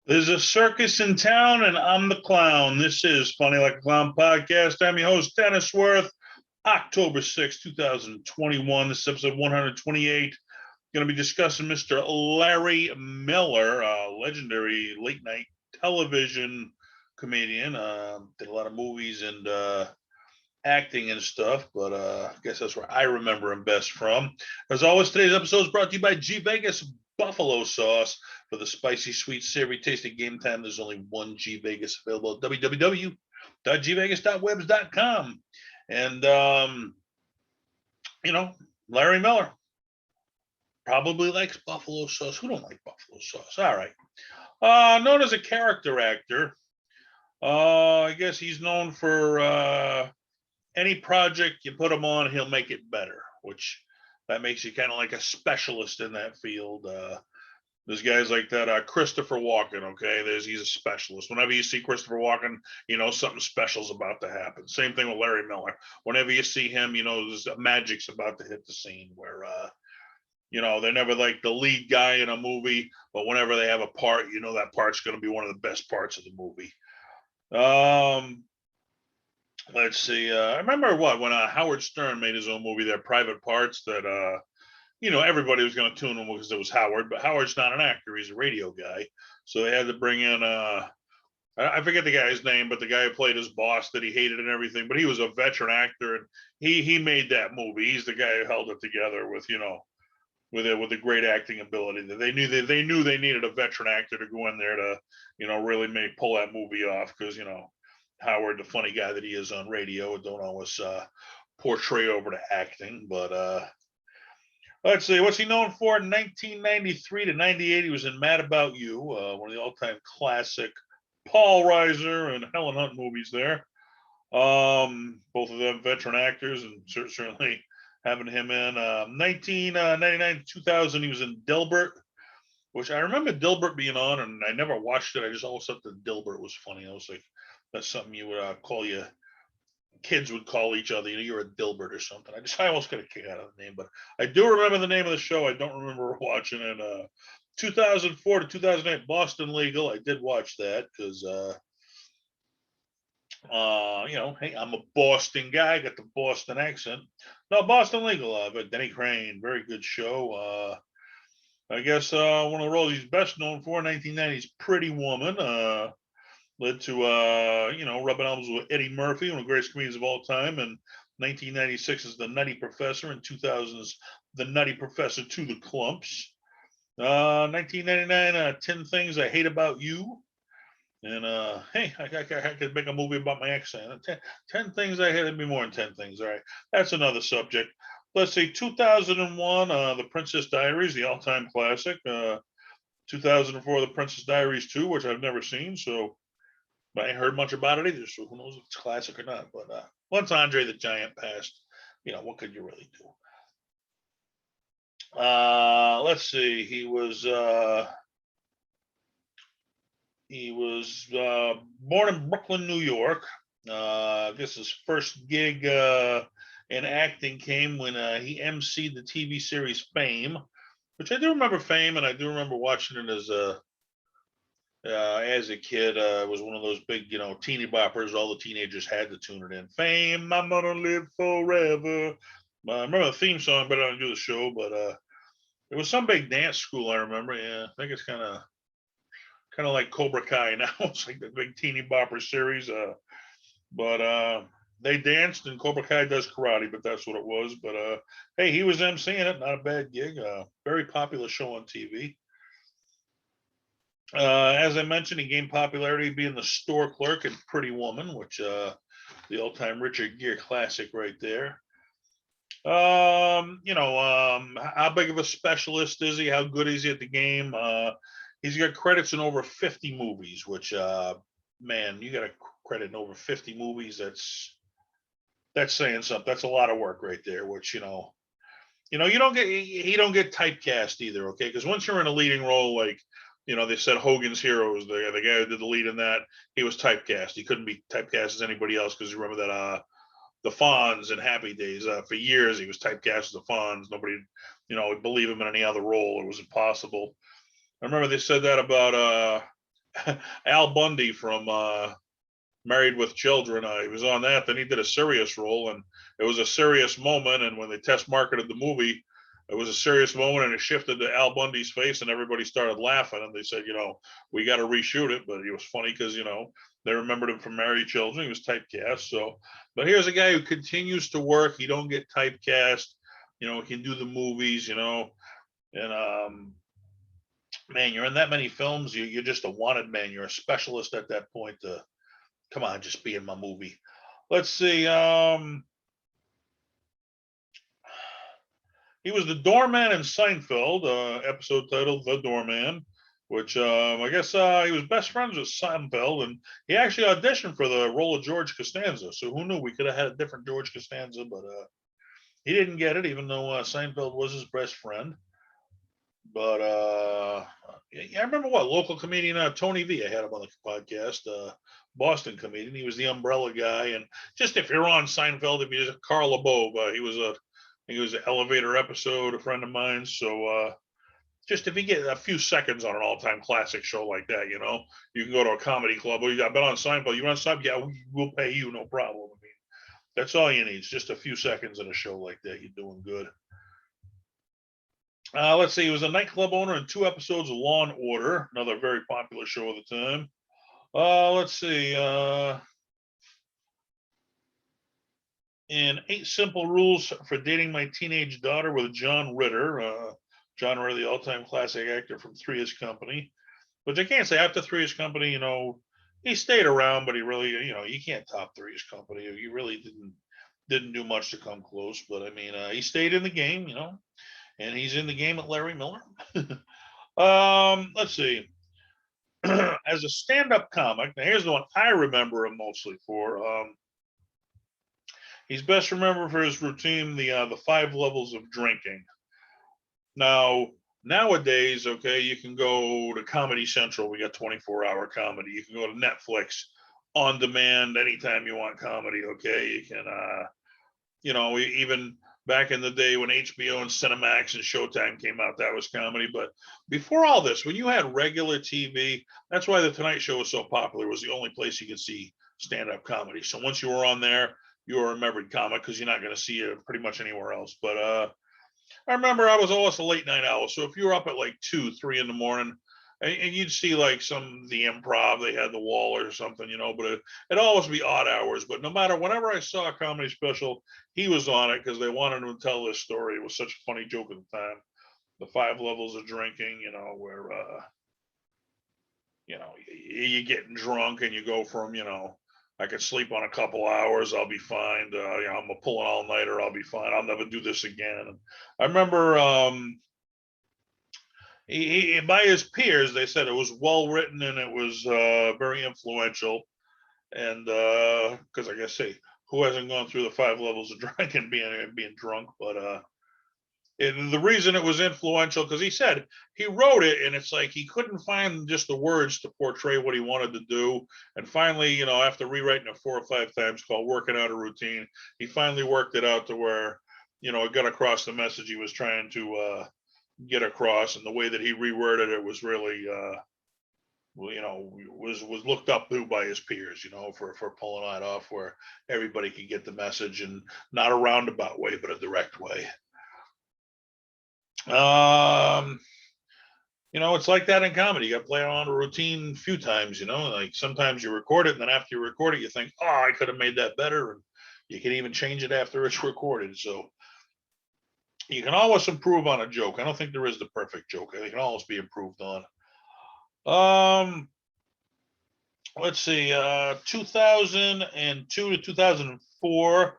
There's a circus in town, and I'm the clown. This is Funny Like a Clown podcast. I'm your host, Dennis Wirth. October 6, 2021. This is episode 128. Going to be discussing Mr. Larry Miller, legendary late night television comedian. Did a lot of movies and acting and stuff, but I guess that's where I remember him best from. As always, today's episode is brought to you by G Vegas Buffalo Sauce. For the spicy, sweet, savory tasty game time, there's only one G Vegas available at www.gvegas.webs.com. And, Larry Miller probably likes buffalo sauce. Who don't like buffalo sauce? All right. Known as a character actor, I guess he's known for any project you put him on, he'll make it better, which that makes you kind of like a specialist in that field. There's guys like that, Christopher Walken, okay? He's a specialist. Whenever you see Christopher Walken, you know something special's about to happen. Same thing with Larry Miller. Whenever you see him, you know there's magic's about to hit the scene where, they're never like the lead guy in a movie, but whenever they have a part, you know that part's going to be one of the best parts of the movie. Let's see. I remember when Howard Stern made his own movie, their Private Parts, that everybody was going to tune him because it was Howard, but Howard's not an actor; he's a radio guy. So they had to bring in I forget the guy's name, but the guy who played his boss that he hated and everything. But he was a veteran actor, and he made that movie. He's the guy who held it together with with the great acting ability that they knew they needed a veteran actor to go in there to really pull that movie off because Howard, the funny guy that he is on radio, don't always portray over to acting. But let's see, what's he known for? In 1993 to 98, he was in Mad About You, one of the all-time classic Paul Reiser and Helen Hunt movies there. Both of them veteran actors, and certainly having him in 1999 to 2000, he was in Dilbert, which I remember Dilbert being on, and I never watched it. I just always thought that Dilbert was funny. I was like, that's something you would call kids would call each other. You're a Dilbert or something. I almost got a kick out of the name, but I do remember the name of the show. I don't remember watching it. 2004 to 2008, Boston Legal. I did watch that because, hey, I'm a Boston guy. Got the Boston accent. No, Boston Legal. But Denny Crane, very good show. I guess one of the roles he's best known for, 1990s Pretty Woman. Led to rubbing elbows with Eddie Murphy, one of the greatest comedians of all time. And 1996 is The Nutty Professor, and 2000 is The Nutty Professor to the Clumps. 1999, 10 Things I Hate About You. And hey, I could make a movie about my accent. 10 Things I Hate. It'd be more than 10 Things. All right, that's another subject. Let's see, 2001, The Princess Diaries, the all-time classic. 2004, The Princess Diaries 2, which I've never seen, so I ain't heard much about it either, so who knows if it's classic or not. But once Andre the Giant passed, what could you really do? Let's see. He was born in Brooklyn, New York. I guess his first gig in acting came when he emceed the TV series Fame, which I do remember Fame, and I do remember watching it as a kid. It was one of those big, teeny boppers. All the teenagers had to tune it in. Fame, I'm gonna live forever. I remember the theme song, but I don't do the show. But it was some big dance school. I remember. Yeah, I think it's kind of like Cobra Kai now. It's like the big teeny bopper series. But they danced, and Cobra Kai does karate. But that's what it was. But hey, he was emceeing it. Not a bad gig. Very popular show on TV. As I mentioned, he gained popularity being the store clerk in Pretty Woman, which the all-time Richard Gere classic right there. How big of a specialist is he? How good is he at the game? He's got credits in over 50 movies, which, man, you got a credit in over 50 movies. That's saying something. That's a lot of work right there, which, he don't get typecast either, okay? Because once you're in a leading role, like, they said Hogan's Heroes, the guy who did the lead in that, he was typecast. He couldn't be typecast as anybody else because you remember that the Fonz in Happy Days. For years, he was typecast as the Fonz. Nobody, would believe him in any other role. It was impossible. I remember they said that about Al Bundy from Married with Children. He was on that. Then he did a serious role, and it was a serious moment. And when they test marketed the movie, it was a serious moment, and it shifted to Al Bundy's face, and everybody started laughing. And they said, we got to reshoot it. But it was funny because they remembered him from Married Children. He was typecast. So, but here's a guy who continues to work. He don't get typecast. He can do the movies. And man, you're in that many films. You're just a wanted man. You're a specialist at that point. Come on, just be in my movie. Let's see. He was the doorman in Seinfeld, episode titled "The Doorman," which I guess he was best friends with Seinfeld, and he actually auditioned for the role of George Costanza. So who knew? We could have had a different George Costanza, but he didn't get it, even though Seinfeld was his best friend. But I remember local comedian Tony V. I had him on the podcast. Boston comedian. He was the umbrella guy, and just if you're on Seinfeld, if you're Carl LeBove, he was an elevator episode, a friend of mine. So just if you get a few seconds on an all-time classic show like that, you can go to a comedy club. I've been on Seinfeld. You're on Seinfeld, yeah, we'll pay you, no problem. I mean, that's all you need. It's just a few seconds in a show like that. You're doing good. Let's see. He was a nightclub owner in 2 episodes of Law and Order, another very popular show at the time. Let's see. In 8 Simple Rules for Dating My Teenage Daughter with John Ritter. John Ritter, the all-time classic actor from Three's Company. Which I can't say after Three's Company, he stayed around, but he really, you can't top Three's Company. He really didn't do much to come close. But I mean, he stayed in the game, and he's in the game at Larry Miller. Let's see. As a stand-up comic, now here's the one I remember him mostly for. He's best remembered for his routine, the 5 levels of drinking. Now, nowadays, okay, you can go to Comedy Central. We got 24-hour comedy. You can go to Netflix on demand anytime you want comedy. Okay, you can, even back in the day when HBO and Cinemax and Showtime came out, that was comedy. But before all this, when you had regular TV, that's why the Tonight Show was so popular. It was the only place you could see stand-up comedy. So once you were on there, you were a remembered comic because you're not going to see it pretty much anywhere else. But I remember I was always a late night owl. So if you were up at like 2, 3 in the morning, and you'd see like the Improv, they had the Wall or something, but it'd always be odd hours. But no matter, whenever I saw a comedy special, he was on it because they wanted to tell this story. It was such a funny joke at the time. The 5 levels of drinking, where you're getting drunk and you go from, I could sleep on a couple hours, I'll be fine. I'm a pull an all-nighter, I'll be fine. I'll never do this again. And I remember he by his peers, they said it was well written and it was very influential. And because like I say, who hasn't gone through the 5 levels of drinking being drunk? But the reason it was influential, because he said he wrote it and it's like he couldn't find just the words to portray what he wanted to do. And finally, after rewriting it 4 or 5 times, called Working Out a Routine, he finally worked it out to where, it got across the message he was trying to get across. And the way that he reworded it was really, was looked up to by his peers, for pulling that off where everybody could get the message, and not a roundabout way, but a direct way. It's like that in comedy. You got to play on a routine a few times, like sometimes you record it, and then after you record it, you think, oh, I could have made that better. And you can even change it after it's recorded. So you can always improve on a joke. I don't think there is the perfect joke. It can always be improved on. Let's see, 2002 to 2004,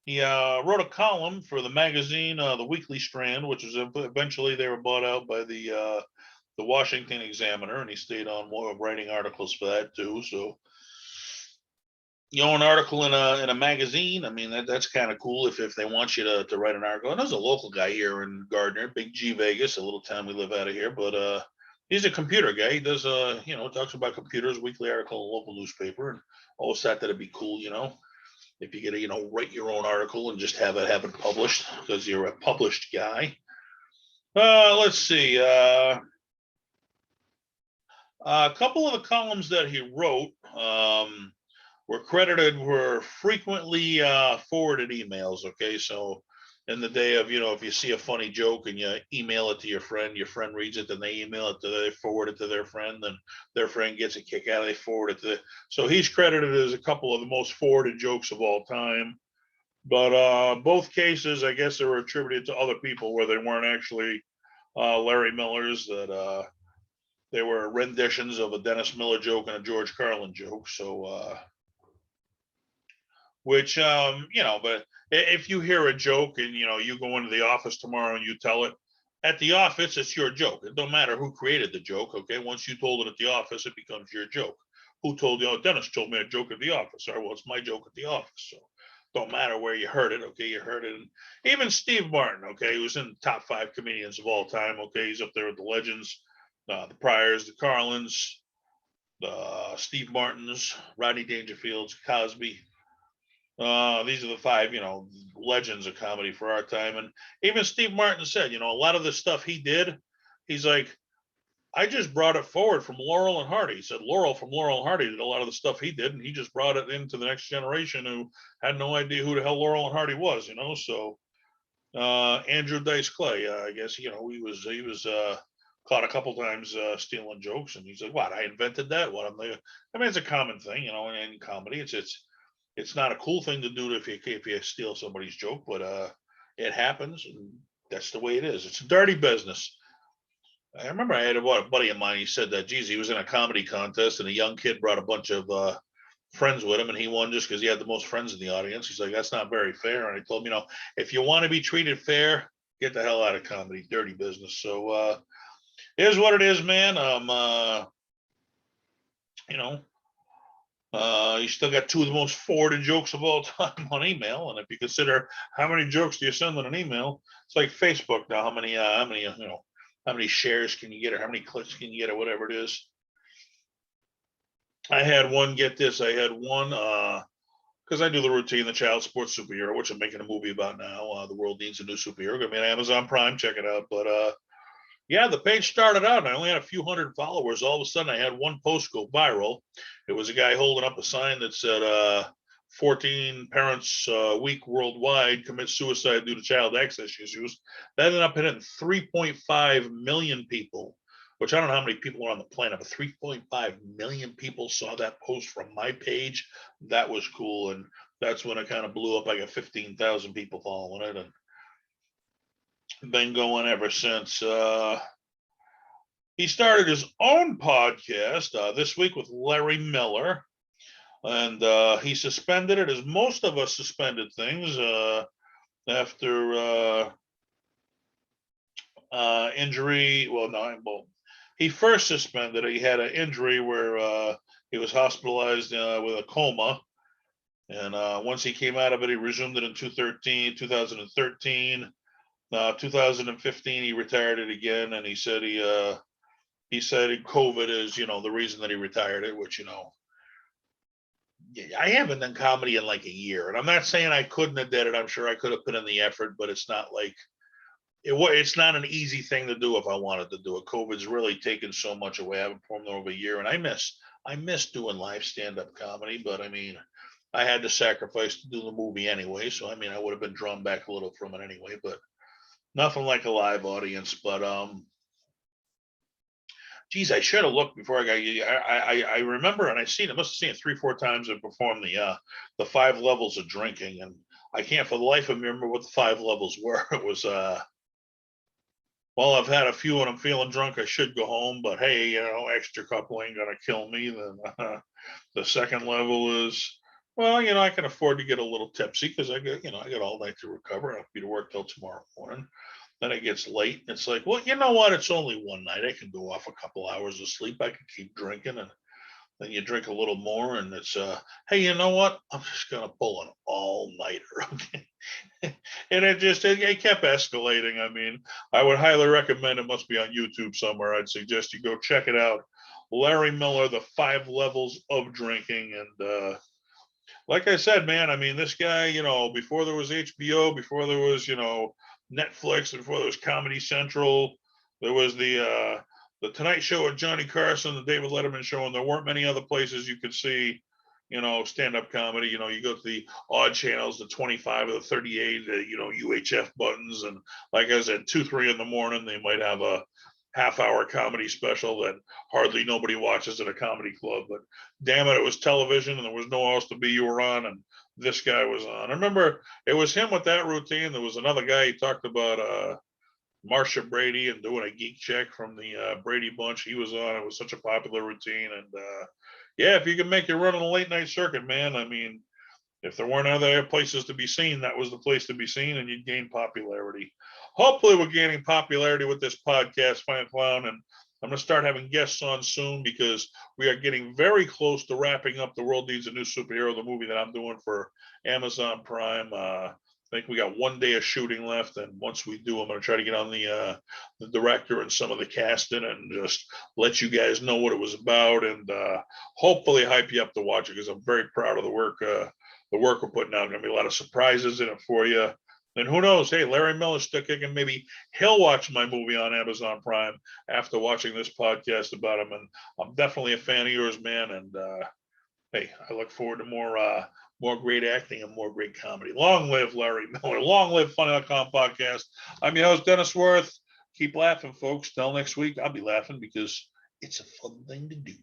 he wrote a column for the magazine, the Weekly Strand, which was eventually they were bought out by the Washington Examiner, and he stayed on writing articles for that too. So, an article in a magazine, I mean, that's kind of cool if they want you to write an article. And there's a local guy here in Gardner, Big G Vegas, a little town we live out of here, but he's a computer guy. He does, talks about computers, weekly article in a local newspaper, and always thought that'd be cool, if you get to, write your own article and just have it published because you're a published guy. Let's see. A couple of the columns that he wrote were frequently forwarded emails. Okay, so in the day of, if you see a funny joke and you email it to your friend reads it, then they email it to, they forward it to their friend, then their friend gets a kick out of it, they forward it to. So he's credited as a couple of the most forwarded jokes of all time. But both cases, I guess, they were attributed to other people where they weren't actually Larry Miller's. That they were renditions of a Dennis Miller joke and a George Carlin joke. So, but if you hear a joke and you go into the office tomorrow and you tell it at the office, it's your joke. It don't matter who created the joke. Okay, once you told it at the office, it becomes your joke. Who told you? Oh, Dennis told me a joke at the office. Or well, it's my joke at the office. So don't matter where you heard it. Okay, you heard it. And even Steve Martin. Okay, who's in the top 5 comedians of all time. Okay, he's up there with the legends, the Pryors, the Carlins, the Steve Martins, Rodney Dangerfields, Cosby. These are the 5, legends of comedy for our time. And even Steve Martin said, a lot of the stuff he did, he's like, I just brought it forward from Laurel and Hardy. He said Laurel from Laurel and Hardy did a lot of the stuff he did, and he just brought it into the next generation who had no idea who the hell Laurel and Hardy was, So Andrew Dice Clay, I guess, he was caught a couple times stealing jokes, and he's like, "What? I invented that? What? I mean, it's a common thing, in comedy. It's not a cool thing to do if you steal somebody's joke, but it happens, and that's the way it is. It's a dirty business." I remember I had a buddy of mine. He said that, geez, he was in a comedy contest, and a young kid brought a bunch of friends with him, and he won just because he had the most friends in the audience. He's like, that's not very fair. And I told him, if you want to be treated fair, get the hell out of comedy, dirty business. So here's what it is, man. You still got 2 of the most forwarded jokes of all time on email, and if you consider how many jokes do you send on an email, it's like Facebook now. How many shares can you get, or how many clicks can you get, or whatever it is. I had one, get this, because I do the routine, the child sports superhero, which I'm making a movie about now. The world needs a new superhero. Gonna be on Amazon Prime, check it out. But yeah, the page started out and I only had a few hundred followers. All of a sudden I had one post go viral. It was a guy holding up a sign that said 14 parents week worldwide commit suicide due to child access issues. That ended up hitting 3.5 million people, which I don't know how many people are on the planet, but 3.5 million people saw that post from my page. That was cool. And that's when it kind of blew up. I got 15,000 people following it, and been going ever since. He started his own podcast this week with Larry Miller, and he suspended it, as most of us suspended things after injury. He first suspended it. He had an injury where he was hospitalized with a coma, and once he came out of it, he resumed it in 2013. 2015, he retired it again, and he said COVID is, the reason that he retired it, which, I haven't done comedy in like a year, and I'm not saying I couldn't have did it. I'm sure I could have put in the effort, but it's not like it's not an easy thing to do if I wanted to do it. COVID's really taken so much away. I haven't performed in over a year, and I miss doing live stand-up comedy, but I mean, I had to sacrifice to do the movie anyway, so I mean, I would have been drawn back a little from it anyway, but nothing like a live audience. But geez, I should have looked before I got you. I remember, and I must have seen it 3-4 times and performed the 5 levels of drinking, and I can't for the life of me remember what the 5 levels were. It was well, I've had a few and I'm feeling drunk, I should go home, but hey, extra couple ain't gonna kill me. Then the second level is, well, I can afford to get a little tipsy because I got all night to recover. I'll be to work till tomorrow morning. Then it gets late. It's like, well, you know what? It's only one night. I can go off a couple hours of sleep. I can keep drinking, and then you drink a little more, and it's hey, you know what? I'm just gonna pull an all-nighter. Okay. And it kept escalating. I mean, I would highly recommend, it must be on YouTube somewhere. I'd suggest you go check it out. Larry Miller, the 5 levels of drinking. And like I said, man, I mean, this guy, before there was HBO, before there was, Netflix, before there was Comedy Central, there was the the Tonight Show with Johnny Carson, the David Letterman show, and there weren't many other places you could see, stand-up comedy. You go to the odd channels, the 25 or the 38, UHF buttons, and like I said, 2, 3 in the morning, they might have a half-hour comedy special that hardly nobody watches at a comedy club. But damn it was television, and there was no else to be. You were on, and this guy was on. I remember it was him with that routine. There was another guy, he talked about Marsha Brady and doing a geek check from the Brady Bunch. He was on. It was such a popular routine. And yeah, if you can make it run on a late night circuit, man, I mean, if there weren't other places to be seen, that was the place to be seen, and you'd gain popularity. Hopefully, we're gaining popularity with this podcast, Fine Clown, and I'm going to start having guests on soon because we are getting very close to wrapping up The World Needs a New Superhero, the movie that I'm doing for Amazon Prime. I think we got 1 day of shooting left, and once we do, I'm going to try to get on the director and some of the cast in it, and just let you guys know what it was about, and hopefully hype you up to watch it because I'm very proud of the work we're putting out. Going to be a lot of surprises in it for you. And who knows? Hey, Larry Miller's still kicking. Maybe he'll watch my movie on Amazon Prime after watching this podcast about him. And I'm definitely a fan of yours, man. And hey, I look forward to more great acting and more great comedy. Long live Larry Miller. Long live Funny.com podcast. I'm your host, Dennis Wirth. Keep laughing, folks. Till next week, I'll be laughing because it's a fun thing to do.